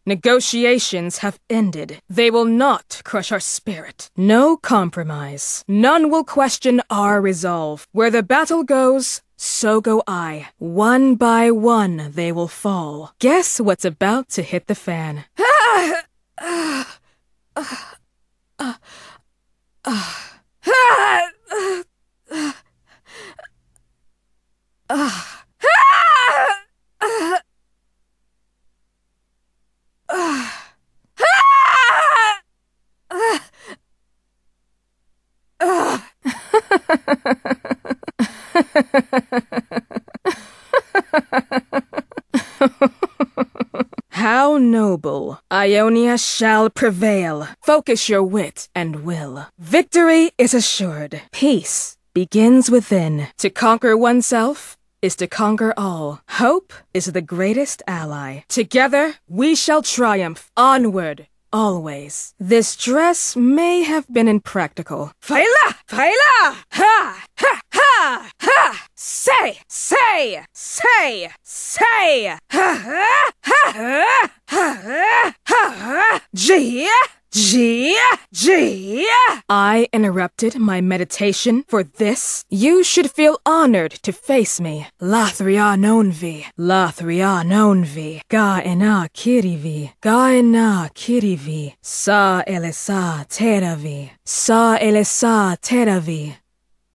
Negotiations have ended. They will not crush our spirit. No compromise. None will question our resolve. Where the battle goes, so go I. One by one they will fall. Guess what's about to hit the fan? How noble. Ionia shall prevail. Focus your wit and will. Victory is assured. Peace begins within. To conquer oneself is to conquer all. Hope is the greatest ally. Together we shall triumph. Onward. Always. This dress may have been impractical. Faila! Faila! Ha! Ha! Ha! Ha! Say! Say! Say! Say! Ha! Ha! Ha! Ha! Ha! G! G! G! I interrupted my meditation for this? You should feel honored to face me. Lathria nonvi. Lathria nonvi. Ga ena kirivi. Ga ena kirivi. Sa elesa teravi. Sa elesa teravi.